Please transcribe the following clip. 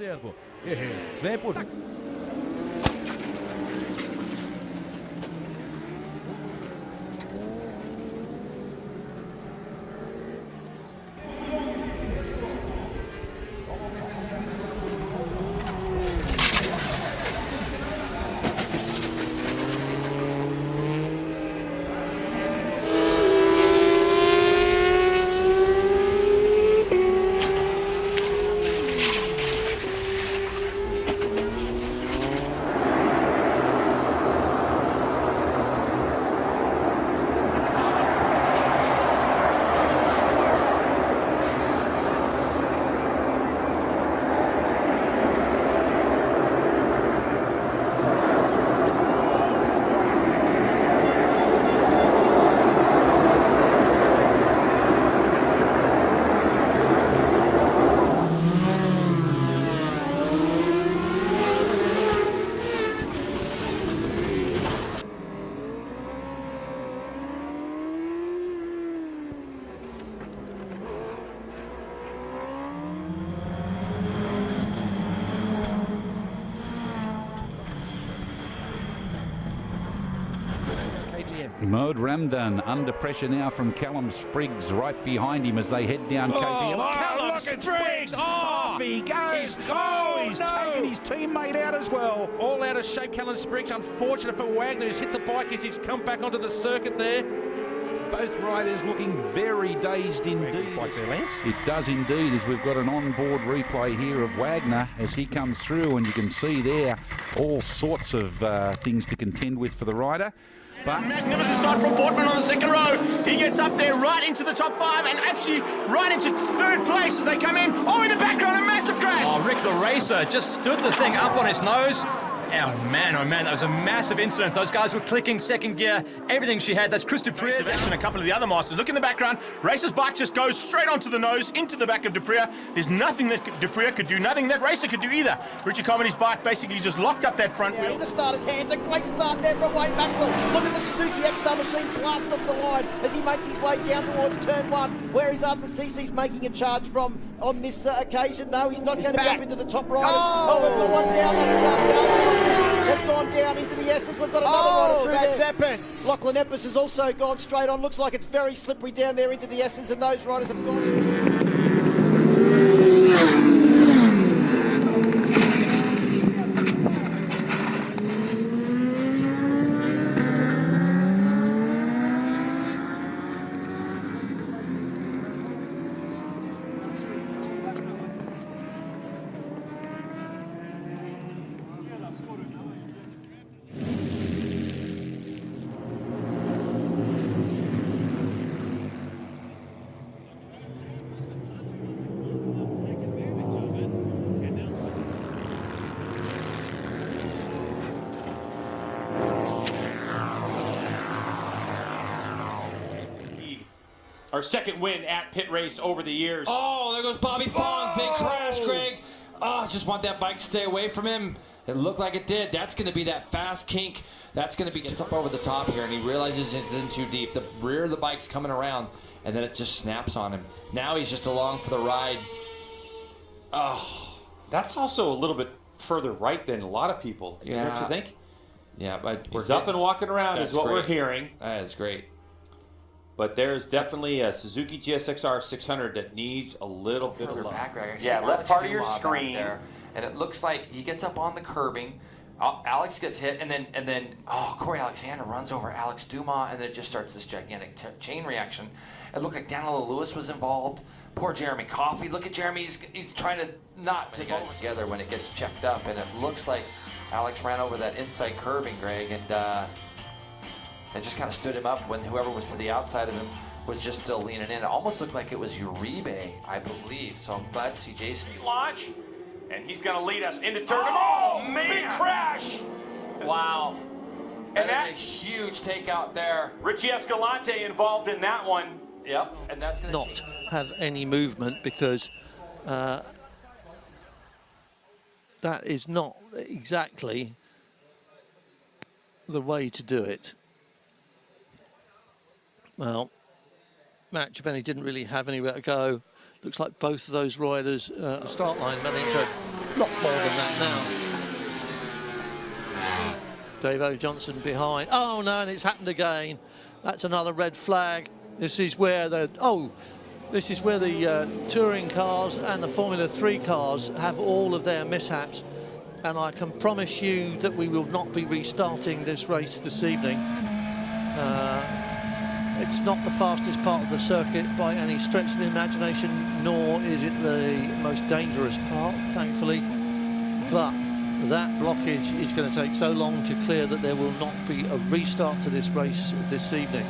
servo. Vem por... Mode Ramdan under pressure now from Callum Spriggs right behind him as they head down KTM. Callum Look at Spriggs! Off he goes! He's taken his teammate out as well. All out of shape, Callum Spriggs. Unfortunate for Wagner. He's hit the bike as he's come back onto the circuit there. Both riders looking very dazed indeed. Bike there, Lance. It does indeed, as we've got an onboard replay here of Wagner as he comes through, and you can see there all sorts of things to contend with for the rider. But magnificent start from Portman on the second row. He gets up there right into the top five and actually right into third place as they come in. Oh, in the background, a massive crash. Oh, Rick the racer just stood the thing up on his nose. Oh man, that was a massive incident. Those guys were clicking second gear, everything she had. That's Chris Dupria. And a couple of the other masters. Look in the background. Racer's bike just goes straight onto the nose, into the back of Dupria. There's nothing that Dupria could do, nothing that racer could do either. Richie Comedy's bike basically just locked up that front wheel. In the starter's hands, a great start there from Wayne Maxwell. Look at the Suzuki X-Star machine blast off the line as he makes his way down towards turn one, where his other CC's making a charge from on this occasion. No, he's not going to jump into the top riders. Oh, we've got one down. That's has gone down into the S's. We've got another rider through that's there. Epis. Lachlan Epis has also gone straight on. Looks like it's very slippery down there into the S's, and those riders have gone. Our second win at pit race over the years. Oh, there goes Bobby Fong. Big crash, Greg. Oh, just want that bike to stay away from him. It looked like it did. That's going to be that fast kink. That's going to be gets up over the top here, and he realizes it's in too deep. The rear of the bike's coming around, and then it just snaps on him. Now he's just along for the ride. Oh. That's also a little bit further right than a lot of people. Yeah. Don't you think? Yeah, but He's up and walking around is what we're hearing. That's great. But there's definitely a Suzuki GSX-R 600 that needs a little bit of love. Yeah, left part of your screen. There, and it looks like he gets up on the curbing. Alex gets hit, and then Corey Alexander runs over Alex Dumas, and then it just starts this gigantic chain reaction. It looked like Daniel Lewis was involved. Poor Jeremy Coffey. Look at Jeremy. He's trying to not take guys together when it gets checked up, and it looks like Alex ran over that inside curbing, Greg, and it just kind of stood him up when whoever was to the outside of him was just still leaning in. It almost looked like it was Uribe, I believe. So I'm glad to see Jason launch, and he's going to lead us into turn. Oh, man! Big crash! Wow. And that is a huge takeout there. Richie Escalante involved in that one. Yep, and that's going to not have any movement because that is not exactly the way to do it. Well, Matt Giovanni didn't really have anywhere to go. Looks like both of those riders, start line managed to lock more than that now. Dave O. Johnson behind. Oh no, and it's happened again. That's another red flag. This is where the touring cars and the Formula 3 cars have all of their mishaps. And I can promise you that we will not be restarting this race this evening. It's not the fastest part of the circuit by any stretch of the imagination, nor is it the most dangerous part, thankfully. But that blockage is going to take so long to clear that there will not be a restart to this race this evening.